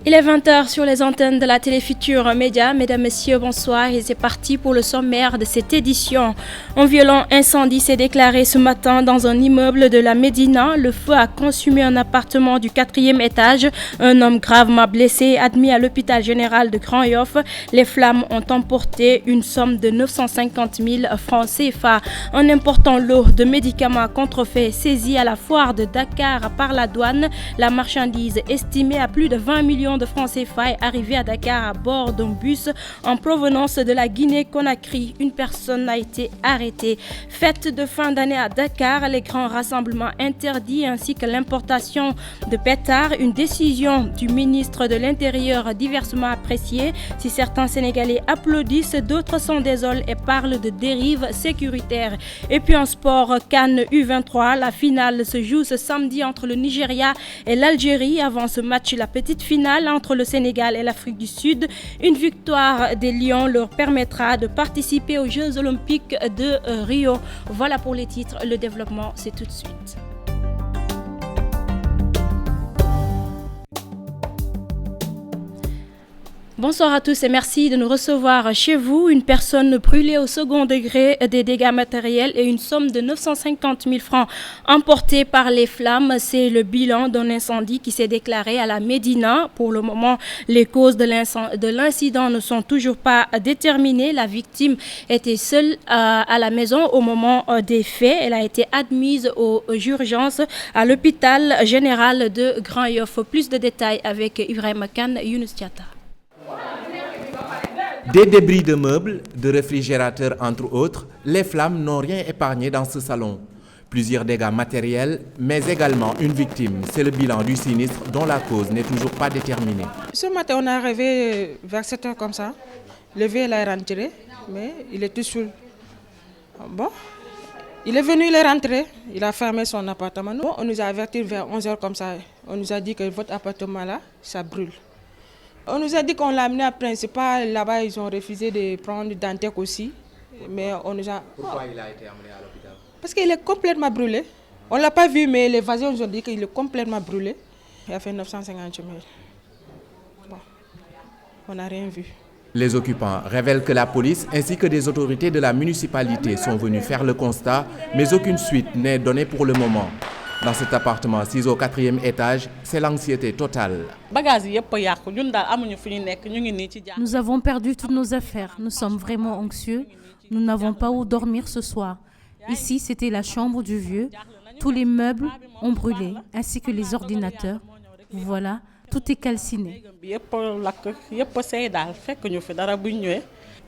Il est 20h sur les antennes de la télé Futur Média. Mesdames, Messieurs, bonsoir et c'est parti pour le sommaire de cette édition. Un violent incendie s'est déclaré ce matin dans un immeuble de la Médina. Le feu a consumé un appartement du 4e étage. Un homme gravement blessé admis à l'hôpital général de Grand Yoff. Les flammes ont emporté une somme de 950 000 francs CFA. Un important lot de médicaments contrefaits saisi à la foire de Dakar par la douane. La marchandise estimée à plus de 20 millions de francs CFA est arrivée à Dakar à bord d'un bus en provenance de la Guinée-Conakry. Une personne a été arrêtée. Fête de fin d'année à Dakar, les grands rassemblements interdits ainsi que l'importation de pétards. Une décision du ministre de l'Intérieur diversement appréciée. Si certains Sénégalais applaudissent, d'autres s'en désolent et parlent de dérives sécuritaires. Et puis en sport, CAN U23, la finale se joue ce samedi entre le Nigeria et l'Algérie. Avant ce match, la petite finale entre le Sénégal et l'Afrique du Sud. Une victoire des Lions leur permettra de participer aux Jeux Olympiques de Rio. Voilà pour les titres. Le développement, c'est tout de suite. Bonsoir à tous et merci de nous recevoir chez vous. Une personne brûlée au second degré, des dégâts matériels et une somme de 950 000 francs emportée par les flammes. C'est le bilan d'un incendie qui s'est déclaré à la Médina. Pour le moment, les causes de l'incident ne sont toujours pas déterminées. La victime était seule à la maison au moment des faits. Elle a été admise aux urgences à l'hôpital général de Grand Yoff. Plus de détails avec Ibrahim Khan, Younous Diatta. Des débris de meubles, de réfrigérateurs entre autres, les flammes n'ont rien épargné dans ce salon. Plusieurs dégâts matériels, mais également une victime. C'est le bilan du sinistre dont la cause n'est toujours pas déterminée. Ce matin, on est arrivé vers 7 h comme ça. Le vieux est rentré, mais il est tout seul. Bon, il est venu, il est rentré, il a fermé son appartement. Nous, on nous a avertis vers 11 h comme ça. On nous a dit que votre appartement là, ça brûle. On nous a dit qu'on l'a amené à Principal, là-bas ils ont refusé de prendre Dantec aussi. Mais on nous a... Pourquoi il a été amené à l'hôpital? Parce qu'il est complètement brûlé. On ne l'a pas vu, mais les voisins nous ont dit qu'il est complètement brûlé. Il a fait 950 000. Bon, on n'a rien vu. Les occupants révèlent que la police ainsi que des autorités de la municipalité sont venus faire le constat, mais aucune suite n'est donnée pour le moment. Dans cet appartement 6 au 4e étage, c'est l'anxiété totale. Nous avons perdu toutes nos affaires. Nous sommes vraiment anxieux. Nous n'avons pas où dormir ce soir. Ici, c'était la chambre du vieux. Tous les meubles ont brûlé, ainsi que les ordinateurs. Voilà, tout est calciné.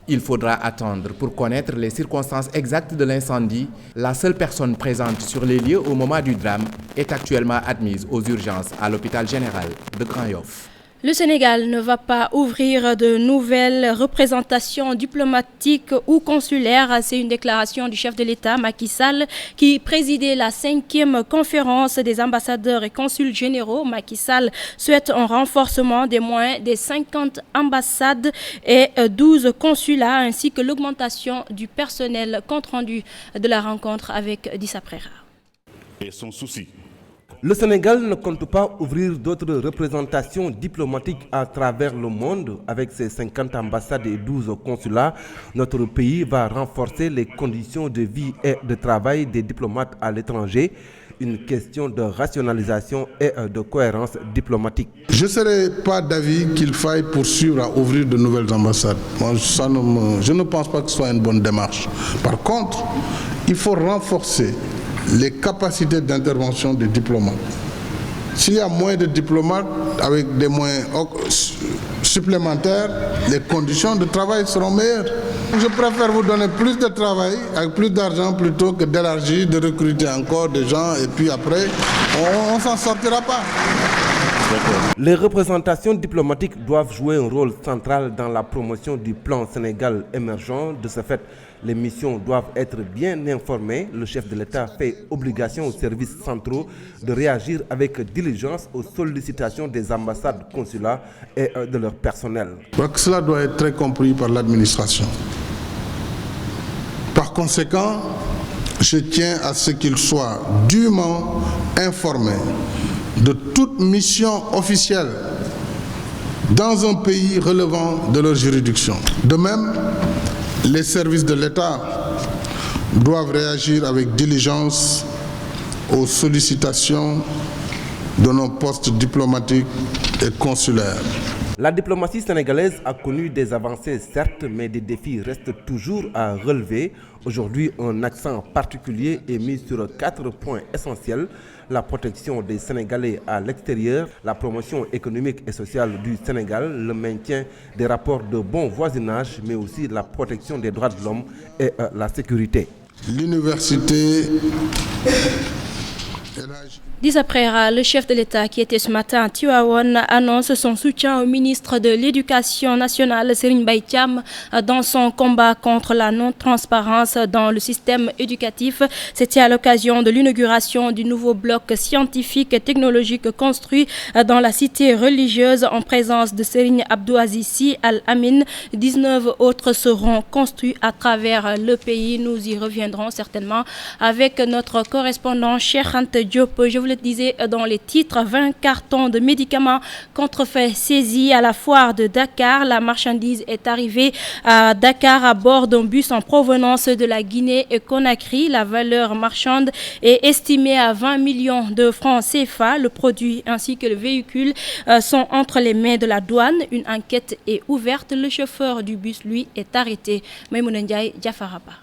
Il faudra attendre pour connaître les circonstances exactes de l'incendie. La seule personne présente sur les lieux au moment du drame est actuellement admise aux urgences à l'hôpital général de Grand Yoff. Le Sénégal ne va pas ouvrir de nouvelles représentations diplomatiques ou consulaires. C'est une déclaration du chef de l'État, Macky Sall, qui présidait la 5e conférence des ambassadeurs et consuls généraux. Macky Sall souhaite un renforcement des moyens des 50 ambassades et 12 consulats, ainsi que l'augmentation du personnel. Compte rendu de la rencontre avec Dissa Prera. Et son souci. Le Sénégal ne compte pas ouvrir d'autres représentations diplomatiques à travers le monde. Avec ses 50 ambassades et 12 consulats, notre pays va renforcer les conditions de vie et de travail des diplomates à l'étranger. Une question de rationalisation et de cohérence diplomatique. Je ne serais pas d'avis qu'il faille poursuivre à ouvrir de nouvelles ambassades. Moi, je ne pense pas que ce soit une bonne démarche. Par contre, il faut renforcer les capacités d'intervention des diplomates. S'il y a moins de diplomates avec des moyens supplémentaires, les conditions de travail seront meilleures. Je préfère vous donner plus de travail avec plus d'argent plutôt que d'élargir, de recruter encore des gens et puis après, on ne s'en sortira pas. Les représentations diplomatiques doivent jouer un rôle central dans la promotion du plan Sénégal émergent. De ce fait, les missions doivent être bien informées. Le chef de l'État fait obligation aux services centraux de réagir avec diligence aux sollicitations des ambassades, consulats et de leur personnel. Je crois que cela doit être très compris par l'administration. Par conséquent, je tiens à ce qu'ils soient dûment informés de toute mission officielle dans un pays relevant de leur juridiction. De même, les services de l'État doivent réagir avec diligence aux sollicitations de nos postes diplomatiques et consulaires. La diplomatie sénégalaise a connu des avancées, certes, mais des défis restent toujours à relever. Aujourd'hui, un accent particulier est mis sur 4 points essentiels: la protection des Sénégalais à l'extérieur, la promotion économique et sociale du Sénégal, le maintien des rapports de bon voisinage, mais aussi la protection des droits de l'homme et la sécurité. L'université... 10 après, le chef de l'État qui était ce matin à Tivaouane annonce son soutien au ministre de l'Éducation nationale, Serigne Mbaye Thiam, dans son combat contre la non-transparence dans le système éducatif. C'était à l'occasion de l'inauguration du nouveau bloc scientifique et technologique construit dans la cité religieuse en présence de Serigne Abdou Aziz Sy Al Amin. 19 autres seront construits à travers le pays. Nous y reviendrons certainement avec notre correspondant Cheikh Anta Diop. Je vous le disais dans les titres, 20 cartons de médicaments contrefaits saisis à la foire de Dakar. La marchandise est arrivée à Dakar à bord d'un bus en provenance de la Guinée et Conakry. La valeur marchande est estimée à 20 millions de francs CFA. Le produit ainsi que le véhicule sont entre les mains de la douane. Une enquête est ouverte. Le chauffeur du bus, lui, est arrêté. Maïmouna Ndiaye, Diafaraba.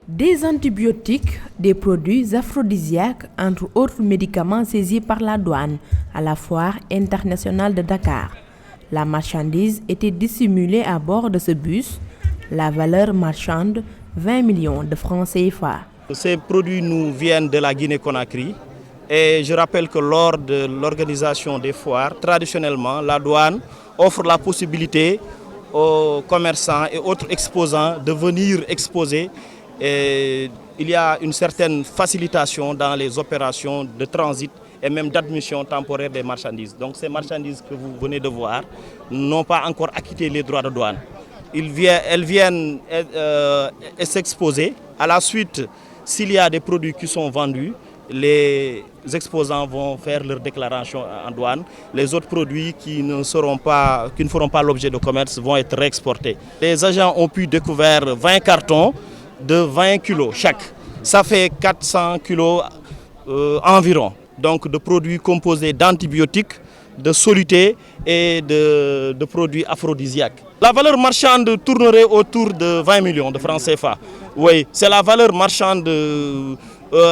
Des antibiotiques, des produits aphrodisiaques, entre autres médicaments saisis par la douane à la foire internationale de Dakar. La marchandise était dissimulée à bord de ce bus. La valeur marchande, 20 millions de francs CFA. Ces produits nous viennent de la Guinée-Conakry. Et je rappelle que lors de l'organisation des foires, traditionnellement, la douane offre la possibilité aux commerçants et autres exposants de venir exposer. Et il y a une certaine facilitation dans les opérations de transit et même d'admission temporaire des marchandises. Donc ces marchandises que vous venez de voir n'ont pas encore acquitté les droits de douane. Elles viennent s'exposer. À la suite, s'il y a des produits qui sont vendus, les exposants vont faire leur déclaration en douane. Les autres produits qui ne feront pas l'objet de commerce vont être réexportés. Les agents ont pu découvrir 20 cartons de 20 kilos chaque. Ça fait 400 kilos environ. Donc de produits composés d'antibiotiques, de solutés et de produits aphrodisiaques. La valeur marchande tournerait autour de 20 millions de francs CFA. Oui, c'est la valeur marchande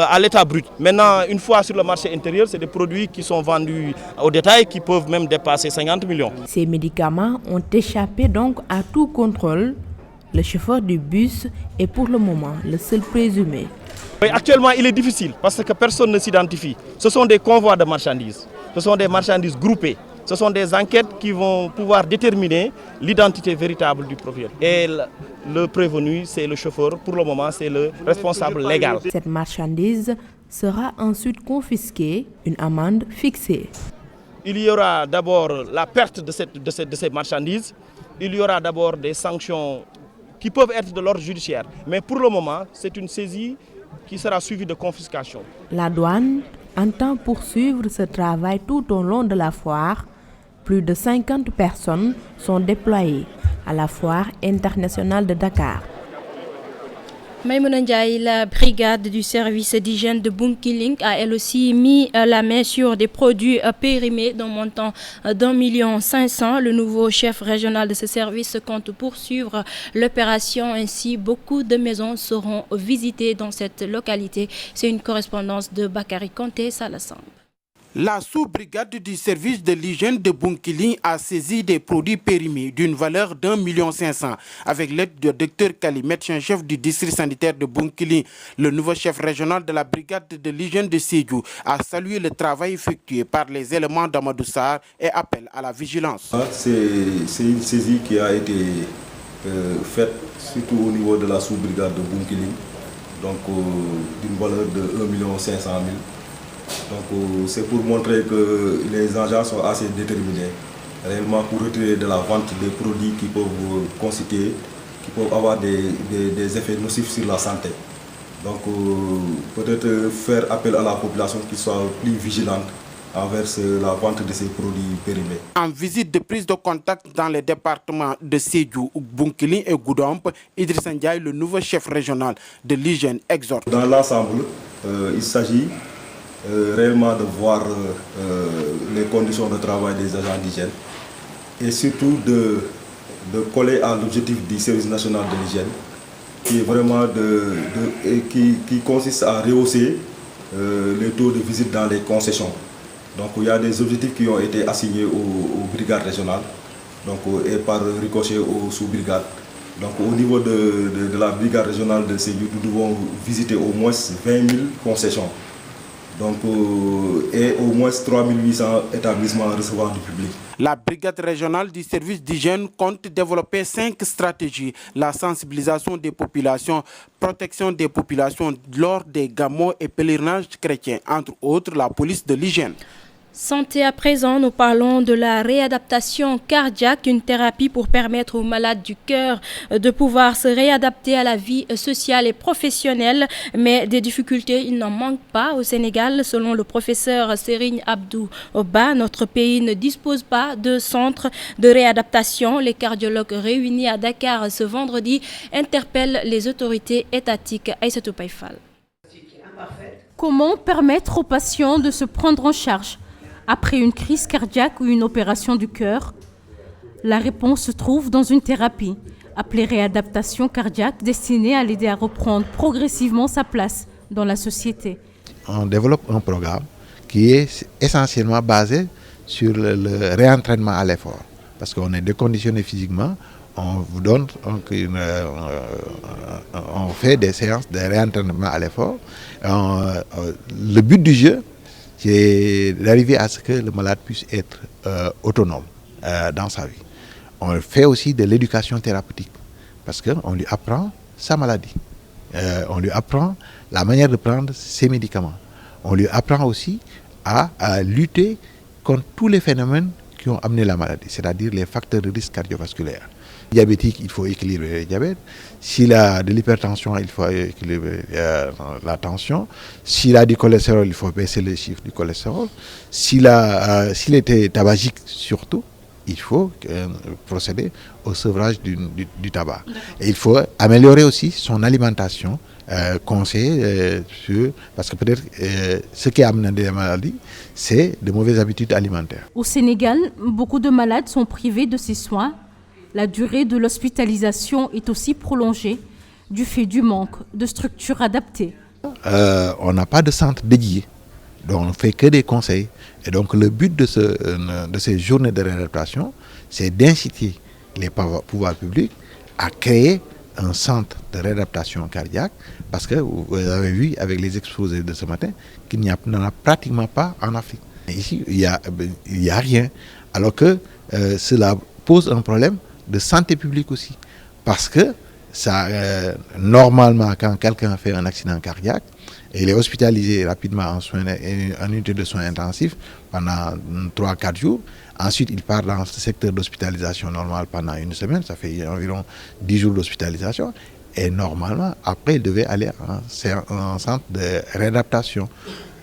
à l'état brut. Maintenant, une fois sur le marché intérieur, c'est des produits qui sont vendus au détail qui peuvent même dépasser 50 millions. Ces médicaments ont échappé donc à tout contrôle. Le chauffeur du bus est pour le moment le seul présumé. Oui, actuellement, il est difficile parce que personne ne s'identifie. Ce sont des convois de marchandises. Ce sont des marchandises groupées. Ce sont des enquêtes qui vont pouvoir déterminer l'identité véritable du propriétaire. Et le prévenu, c'est le chauffeur. Pour le moment, c'est le responsable légal. Cette marchandise sera ensuite confisquée, une amende fixée. Il y aura d'abord la perte de ces marchandises. Il y aura d'abord des sanctions qui peuvent être de l'ordre judiciaire. Mais pour le moment, c'est une saisie qui sera suivie de confiscation. La douane entend poursuivre ce travail tout au long de la foire. Plus de 50 personnes sont déployées à la foire internationale de Dakar. Maïmouna Ndiaye, la brigade du service d'hygiène de Bunkiling a elle aussi mis la main sur des produits périmés d'un montant d'1,5 million. Le nouveau chef régional de ce service compte poursuivre l'opération. Ainsi, beaucoup de maisons seront visitées dans cette localité. C'est une correspondance de Bakary Konté Salassan. La sous-brigade du service de l'hygiène de Bunkiling a saisi des produits périmés d'une valeur d'1,5 million. Avec l'aide du docteur Kalimet, chef du district sanitaire de Bunkiling, le nouveau chef régional de la brigade de l'hygiène de Sédhiou a salué le travail effectué par les éléments d'Amadou Sarr et appelle à la vigilance. C'est une saisie qui a été faite surtout au niveau de la sous-brigade de Bunkiling, donc d'une valeur de 1,5 million. Donc c'est pour montrer que les agents sont assez déterminés réellement pour retirer de la vente des produits qui peuvent constituer, qui peuvent avoir des effets nocifs sur la santé. Donc peut-être faire appel à la population qui soit plus vigilante envers la vente de ces produits périmés. En visite de prise de contact dans les départements de Sédhiou, Bounkiling et Goudomp, Idrissa Ndiaye, le nouveau chef régional de l'hygiène, exhorte. Dans l'ensemble, il s'agit réellement de voir les conditions de travail des agents d'hygiène et surtout de coller à l'objectif du service national de l'hygiène qui est vraiment qui consiste à rehausser les taux de visite dans les concessions. Donc il y a des objectifs qui ont été assignés aux brigades régionales et par ricochet aux sous-brigades. Donc au niveau de la brigade régionale de Sédhiou, nous devons visiter au moins 20 000 concessions. Donc, et au moins 3 800 établissements recevant du public. La brigade régionale du service d'hygiène compte développer 5 stratégies. La sensibilisation des populations, protection des populations lors des gamons et pèlerinages chrétiens, entre autres la police de l'hygiène. Santé à présent, nous parlons de la réadaptation cardiaque, une thérapie pour permettre aux malades du cœur de pouvoir se réadapter à la vie sociale et professionnelle. Mais des difficultés, il n'en manque pas au Sénégal. Selon le professeur Serigne Abdou Ba, notre pays ne dispose pas de centre de réadaptation. Les cardiologues réunis à Dakar ce vendredi interpellent les autorités étatiques. Aïssatou Païfal. Comment permettre aux patients de se prendre en charge après une crise cardiaque ou une opération du cœur? La réponse se trouve dans une thérapie appelée réadaptation cardiaque destinée à l'aider à reprendre progressivement sa place dans la société. On développe un programme qui est essentiellement basé sur le réentraînement à l'effort. Parce qu'on est déconditionné physiquement, on vous donne, on fait des séances de réentraînement à l'effort. Le but du jeu, c'est d'arriver à ce que le malade puisse être autonome dans sa vie. On fait aussi de l'éducation thérapeutique parce qu'on lui apprend sa maladie. On lui apprend la manière de prendre ses médicaments. On lui apprend aussi à lutter contre tous les phénomènes qui ont amené la maladie, c'est-à-dire les facteurs de risque cardiovasculaire. Diabétique, il faut équilibrer le diabète. S'il a de l'hypertension, il faut équilibrer la tension. S'il a du cholestérol, il faut baisser le chiffre du cholestérol. S'il était tabagique surtout, il faut procéder au sevrage du tabac. Et il faut améliorer aussi son alimentation, conseiller parce que peut-être ce qui amène des maladies, c'est de mauvaises habitudes alimentaires. Au Sénégal, beaucoup de malades sont privés de ces soins. La durée de l'hospitalisation est aussi prolongée du fait du manque de structures adaptées. On n'a pas de centre dédié, donc on ne fait que des conseils. Et donc le but de ces journées de réadaptation, c'est d'inciter les pouvoirs publics à créer un centre de réadaptation cardiaque, parce que vous avez vu avec les exposés de ce matin qu'il n'y en a pratiquement pas en Afrique. Et ici, il y a rien, alors que cela pose un problème de santé publique aussi, parce que normalement quand quelqu'un fait un accident cardiaque et il est hospitalisé rapidement en unité de soins intensifs pendant 3-4 jours, ensuite il part dans ce secteur d'hospitalisation normale pendant une semaine, ça fait environ 10 jours d'hospitalisation, et normalement après il devait aller en centre de réadaptation.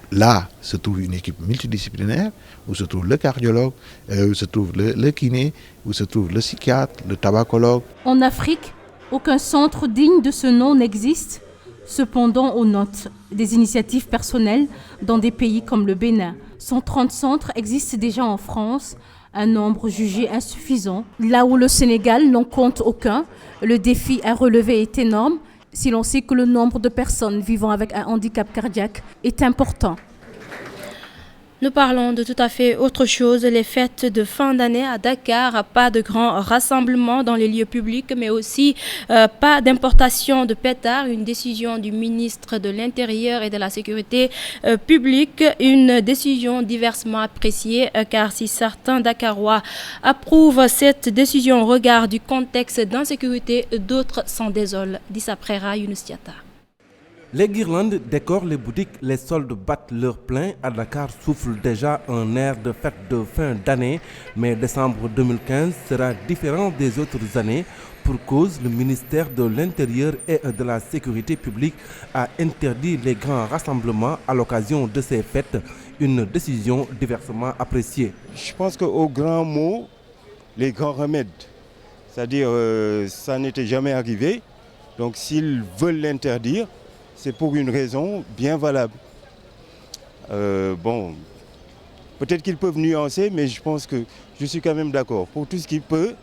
Là se trouve une équipe multidisciplinaire où se trouve le cardiologue, où se trouve le kiné, où se trouve le psychiatre, le tabacologue. En Afrique, aucun centre digne de ce nom n'existe. Cependant, on note des initiatives personnelles dans des pays comme le Bénin. 130 centres existent déjà en France, un nombre jugé insuffisant. Là où le Sénégal n'en compte aucun, le défi à relever est énorme, si l'on sait que le nombre de personnes vivant avec un handicap cardiaque est important. Nous parlons de tout à fait autre chose, les fêtes de fin d'année à Dakar, pas de grands rassemblements dans les lieux publics, mais aussi pas d'importation de pétards, une décision du ministre de l'Intérieur et de la Sécurité publique, une décision diversement appréciée, car si certains Dakarois approuvent cette décision au regard du contexte d'insécurité, d'autres s'en désolent. Disaprera Younous Diatta. Les guirlandes décorent les boutiques, les soldes battent leur plein. À Dakar souffle déjà un air de fête de fin d'année, mais décembre 2015 sera différent des autres années. Pour cause, le ministère de l'Intérieur et de la Sécurité publique a interdit les grands rassemblements à l'occasion de ces fêtes. une décision diversement appréciée. Je pense qu'aux grands mots, les grands remèdes, c'est-à-dire ça n'était jamais arrivé. Donc s'ils veulent l'interdire, c'est pour une raison bien valable. Bon, peut-être qu'ils peuvent nuancer, mais je pense que je suis quand même d'accord. Pour tout ce qui peut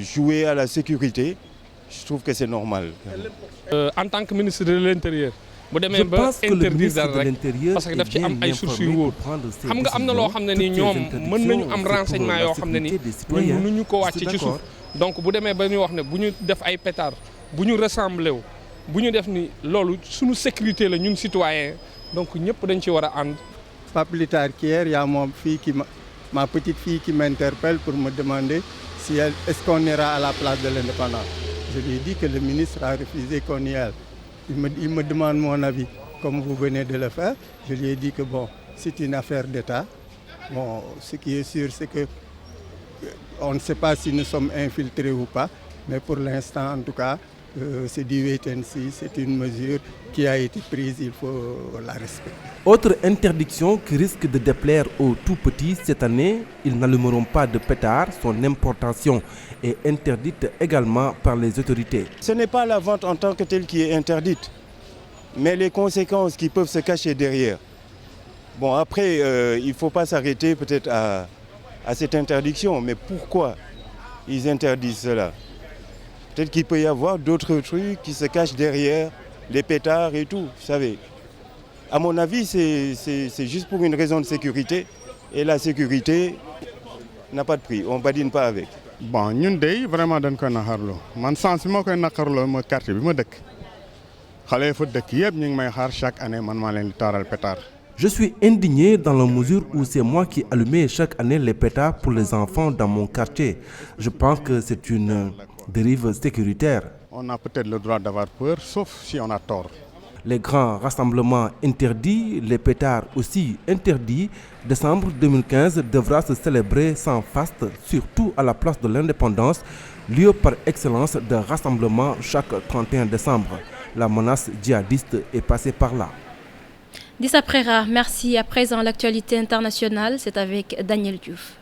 jouer à la sécurité, je trouve que c'est normal. En tant que ministre de l'Intérieur, je pense que le ministre de l'Intérieur parce que daf ci am ay sources yu wóor xam nga am na loo xam ne ni ñoom mën nañu am renseignement yoo xam ne ni ñun mënuñu ko wàcce ci suuf donc bu demee ba ñu wax ne bu ñu def ay pétard bu ñu rassemblé wu bu ñu def ni loolu suñu sécurité la ñun citoyen donc ñëpp dañ ci war a ànd. Pas plus tard qu'hier, il y a ma petite fille qui m'interpelle pour me demander est-ce qu'on ira à la place de l'Indépendance. Je lui ai dit que le ministre a refusé qu'on y aille. Il me demande mon avis, comme vous venez de le faire. Je lui ai dit que bon, c'est une affaire d'État. Bon, ce qui est sûr, c'est que on ne sait pas si nous sommes infiltrés ou pas, mais pour l'instant, en tout cas, c'est du wait and see, c'est une mesure qui a été prise, il faut la respecter. Autre interdiction qui risque de déplaire aux tout petits cette année, ils n'allumeront pas de pétards, son importation est interdite également par les autorités. Ce n'est pas la vente en tant que telle qui est interdite, mais les conséquences qui peuvent se cacher derrière. Bon, après, il ne faut pas s'arrêter peut-être à cette interdiction, mais pourquoi ils interdisent cela? Peut-être qu'il peut y avoir d'autres trucs qui se cachent derrière les pétards et tout, vous savez. À mon avis, c'est juste pour une raison de sécurité. Et la sécurité n'a pas de prix, on ne badine pas avec. Bon, nous vraiment dañ koy naxarlu man sens bi ma koy naxarloo ma quartier bi ma dëkk xale fa dëkk yëpp ñu ngi may xaar chaque année man maa leen di taaral pétard. Je suis indigné dans la mesure où c'est moi qui allumais chaque année les pétards pour les enfants dans mon quartier. Je pense que c'est une dérive sécuritaire. On a peut-être le droit d'avoir peur, sauf si on a tort. Les grands rassemblements interdits, les pétards aussi interdits. Décembre 2015 devra se célébrer sans faste, surtout à la place de l'Indépendance, lieu par excellence de rassemblement chaque 31 décembre. La menace djihadiste est passée par là. Dissa Prera, merci. À présent, l'actualité internationale, c'est avec Daniel Diouf.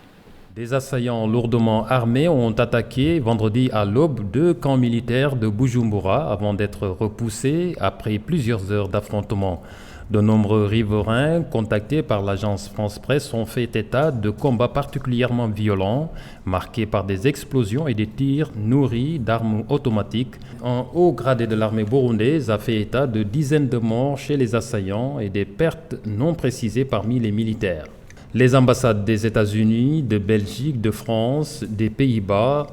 Des assaillants lourdement armés ont attaqué vendredi à l'aube deux camps militaires de Bujumbura avant d'être repoussés après plusieurs heures d'affrontement. De nombreux riverains contactés par l'agence France Presse ont fait état de combats particulièrement violents, marqués par des explosions et des tirs nourris d'armes automatiques. Un haut gradé de l'armée burundaise a fait état de dizaines de morts chez les assaillants et des pertes non précisées parmi les militaires. Les ambassades des États-Unis, de Belgique, de France, des Pays-Bas,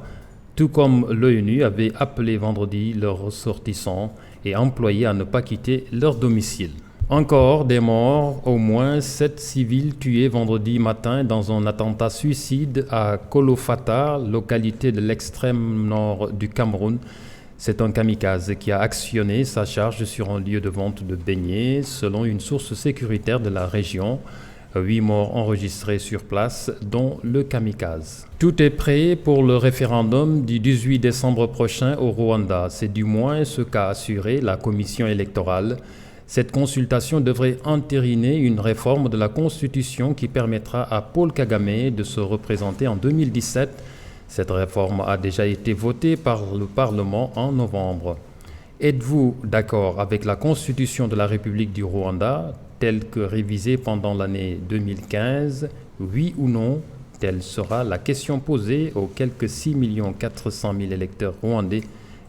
tout comme l'ONU, avaient appelé vendredi leurs ressortissants et employés à ne pas quitter leur domicile. Encore des morts, au moins 7 civils tués vendredi matin dans un attentat suicide à Kolofata, localité de l'extrême nord du Cameroun. C'est un kamikaze qui a actionné sa charge sur un lieu de vente de beignets, selon une source sécuritaire de la région. 8 morts enregistrés sur place, dont le kamikaze. Tout est prêt pour le référendum du 18 décembre prochain au Rwanda. C'est du moins ce qu'a assuré la commission électorale. Cette consultation devrait entériner une réforme de la Constitution qui permettra à Paul Kagame de se représenter en 2017. Cette réforme a déjà été votée par le Parlement en novembre. Êtes-vous d'accord avec la Constitution de la République du Rwanda, telle que révisée pendant l'année 2015? Oui ou non? Telle sera la question posée aux quelques 6 400 000 électeurs rwandais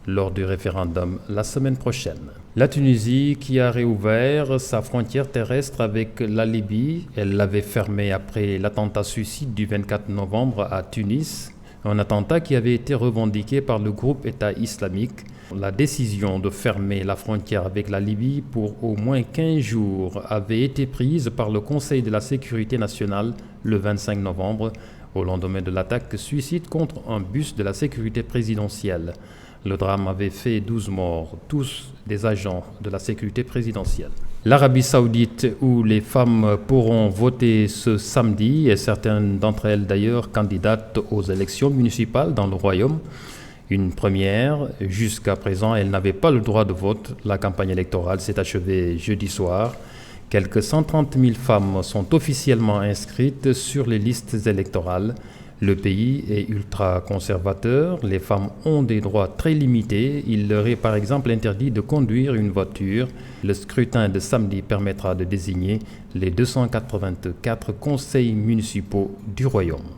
lors du référendum la semaine prochaine. La Tunisie qui a réouvert sa frontière terrestre avec la Libye, elle l'avait fermée après l'attentat suicide du 24 novembre à Tunis, un attentat qui avait été revendiqué par le groupe État islamique. La décision de fermer la frontière avec la Libye pour au moins 15 jours avait été prise par le Conseil de la sécurité nationale le 25 novembre, au lendemain de l'attaque suicide contre un bus de la sécurité présidentielle. Le drame avait fait 12 morts, tous des agents de la sécurité présidentielle. L'Arabie saoudite, où les femmes pourront voter ce samedi, et certaines d'entre elles d'ailleurs candidates aux élections municipales dans le royaume. Une première, jusqu'à présent, elles n'avaient pas le droit de vote. La campagne électorale s'est achevée jeudi soir. Quelques 130 000 femmes sont officiellement inscrites sur les listes électorales. Le pays est ultra-conservateur, les femmes ont des droits très limités. Il leur est par exemple interdit de conduire une voiture. Le scrutin de samedi permettra de désigner les 284 conseils municipaux du royaume.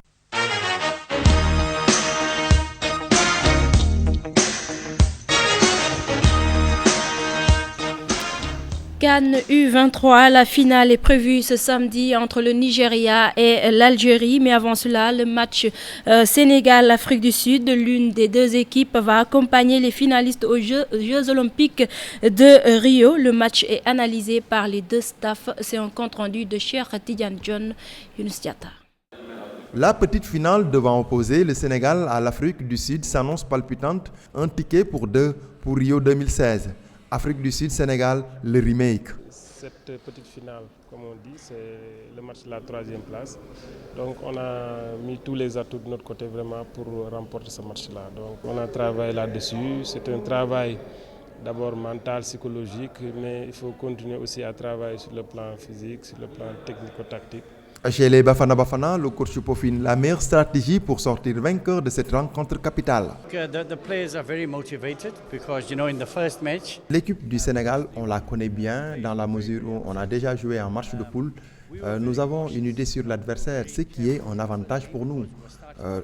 CAN U23, la finale est prévue ce samedi entre le Nigeria et l'Algérie. Mais avant cela, le match Sénégal-Afrique du Sud, l'une des deux équipes va accompagner les finalistes aux Jeux Olympiques de Rio. Le match est analysé par les deux staffs. C'est un compte rendu de Cheikh Tidiane John Younoustiata. La petite finale devant opposer le Sénégal à l'Afrique du Sud s'annonce palpitante. Un ticket pour deux pour Rio 2016. Afrique du Sud, Sénégal, le remake. Cette petite finale, comme on dit, c'est le match de la 3e place. Donc on a mis tous les atouts de notre côté vraiment pour remporter ce match-là. Donc on a travaillé là-dessus. C'est un travail d'abord mental, psychologique, mais il faut continuer aussi à travailler sur le plan physique, sur le plan technico-tactique. Chez les Bafana Bafana, le coach peaufine la meilleure stratégie pour sortir vainqueur de cette rencontre capitale. L'équipe du Sénégal, on la connaît bien dans la mesure où on a déjà joué en match de poule. Nous avons une idée sur l'adversaire, ce qui est un avantage pour nous.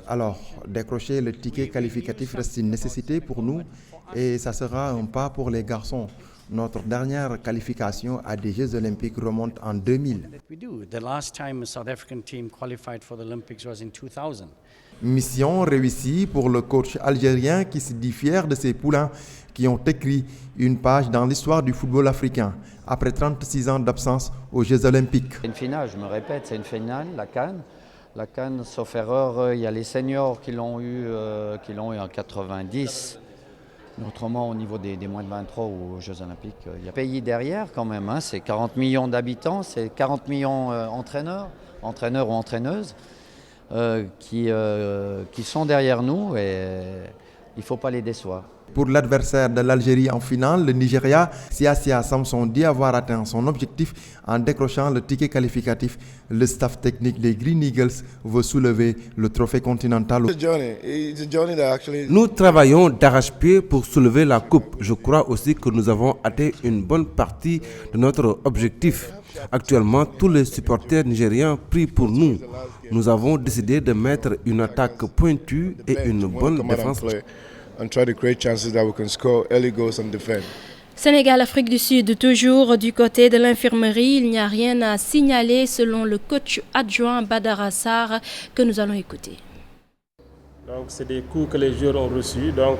Alors, décrocher le ticket qualificatif reste une nécessité pour nous et ça sera un pas pour les garçons. Notre dernière qualification à des Jeux Olympiques remonte en 2000. Mission réussie pour le coach algérien qui se dit fier de ses poulains qui ont écrit une page dans l'histoire du football africain après 36 ans d'absence aux Jeux Olympiques. C'est une finale, je me répète, c'est une finale, la CAN. La CAN, sauf erreur, il y a les seniors qui l'ont eu en 90. Autrement, au niveau des moins de 23 aux Jeux Olympiques, il y a un pays derrière quand même. C'est 40 millions d'habitants, c'est 40 millions d'entraîneurs ou entraîneuses qui sont derrière nous et il ne faut pas les décevoir. Pour l'adversaire de l'Algérie en finale, le Nigeria, Sia Samson dit avoir atteint son objectif en décrochant le ticket qualificatif. Le staff technique des Green Eagles veut soulever le trophée continental. Nous travaillons d'arrache-pied pour soulever la coupe. Je crois aussi que nous avons atteint une bonne partie de notre objectif. Actuellement, tous les supporters nigériens prient pour nous. Nous avons décidé de mettre une attaque pointue et une bonne défense. Sénégal-Afrique du Sud, toujours du côté de l'infirmerie, il n'y a rien à signaler selon le coach adjoint Badara Sarr que nous allons écouter. Donc c'est des coups que les joueurs ont reçus, donc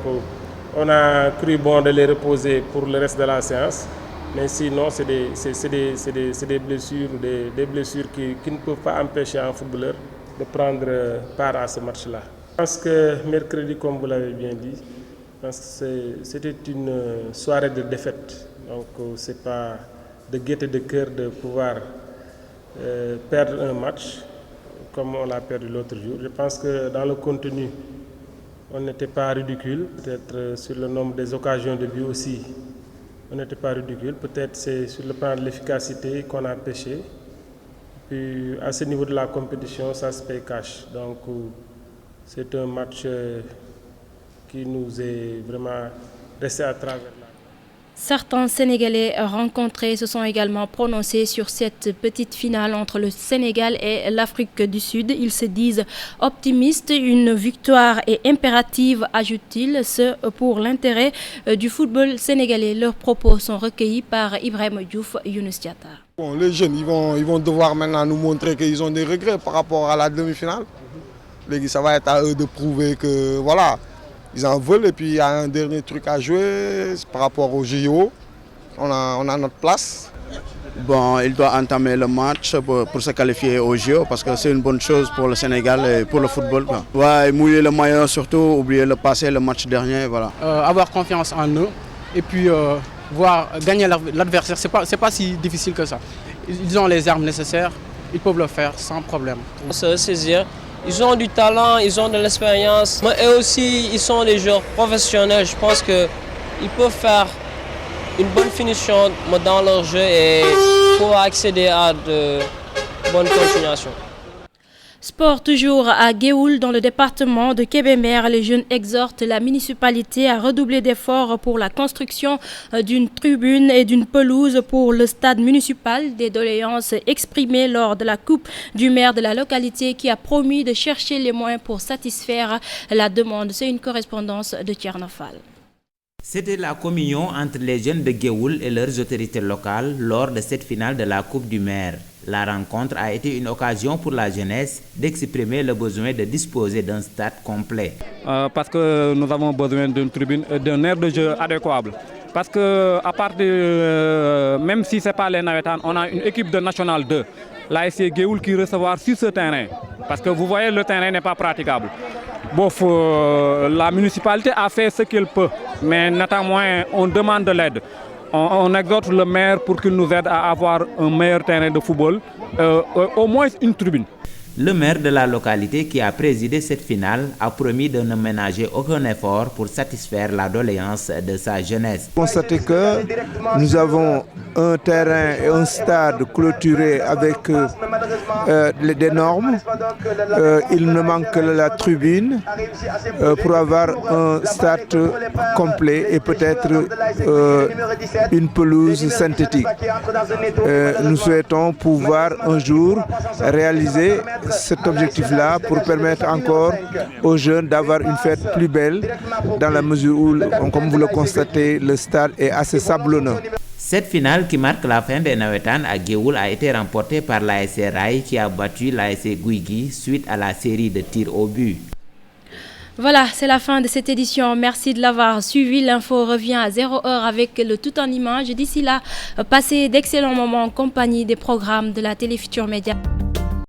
on a cru bon de les reposer pour le reste de la séance, mais sinon c'est des blessures, des blessures qui ne peuvent pas empêcher un footballeur de prendre part à ce match-là. Je pense que mercredi, comme vous l'avez bien dit, c'était une soirée de défaite. Donc ce n'est pas de gaieté de cœur de pouvoir perdre un match comme on l'a perdu l'autre jour. Je pense que dans le contenu, on n'était pas ridicule. Peut-être sur le nombre des occasions de but aussi, on n'était pas ridicule. Peut-être c'est sur le plan de l'efficacité qu'on a péché. Puis à ce niveau de la compétition, ça se paye cash. Donc c'est un match qui nous est vraiment resté à travers là. Certains Sénégalais rencontrés se sont également prononcés sur cette petite finale entre le Sénégal et l'Afrique du Sud. Ils se disent optimistes. Une victoire est impérative, ajoute-t-il, ce pour l'intérêt du football sénégalais. Leurs propos sont recueillis par Ibrahim Diouf Younoustiata. Bon, les jeunes, ils vont devoir maintenant nous montrer qu'ils ont des regrets par rapport à la demi-finale. Ça va être à eux de prouver que voilà, ils en veulent. Et puis il y a un dernier truc à jouer par rapport au JO. On a notre place. Bon, il doit entamer le match pour se qualifier au JO parce que c'est une bonne chose pour le Sénégal et pour le football. Ouais, mouiller le maillot surtout, oublier le passé, le match dernier, voilà. Avoir confiance en eux et puis voir gagner l'adversaire, c'est pas si difficile que ça. Ils ont les armes nécessaires, ils peuvent le faire sans problème. Se saisir. Ils ont du talent, ils ont de l'expérience. Et aussi, ils sont des joueurs professionnels. Je pense qu'ils peuvent faire une bonne finition dans leur jeu et faut accéder à de bonnes continuations. Sport toujours à Géoul dans le département de Kébémer. Les jeunes exhortent la municipalité à redoubler d'efforts pour la construction d'une tribune et d'une pelouse pour le stade municipal. Des doléances exprimées lors de la coupe du maire de la localité qui a promis de chercher les moyens pour satisfaire la demande. C'est une correspondance de Tchernofal. C'était la communion entre les jeunes de Géoul et leurs autorités locales lors de cette finale de la Coupe du Maire. La rencontre a été une occasion pour la jeunesse d'exprimer le besoin de disposer d'un stade complet. Parce que nous avons besoin d'une tribune, d'un aire de jeu adéquat. Parce que à part de, même si ce n'est pas les Navetans, on a une équipe de National 2, l'ASC Géoul qui recevoir sur ce terrain. Parce que vous voyez, le terrain n'est pas praticable. Bon, la municipalité a fait ce qu'elle peut, mais néanmoins, on demande de l'aide. On exhorte le maire pour qu'il nous aide à avoir un meilleur terrain de football, au moins une tribune. Le maire de la localité qui a présidé cette finale a promis de ne ménager aucun effort pour satisfaire la doléance de sa jeunesse. Constatez que nous avons un terrain et un stade clôturé avec des normes. Il ne manque que la tribune pour avoir un stade complet et peut-être une pelouse synthétique. Nous souhaitons pouvoir un jour réaliser cet objectif-là pour permettre encore aux jeunes d'avoir une fête plus belle dans la mesure où, comme vous le constatez, le stade est assez sablonneux. Cette finale qui marque la fin des Navetans à Géoul a été remportée par l'ASC Rail qui a battu l'ASC Guigui suite à la série de tirs au but. Voilà, c'est la fin de cette édition. Merci de l'avoir suivi. L'info revient à 0h avec le tout en image. D'ici là, passez d'excellents moments en compagnie des programmes de la Télé Futurs Médias.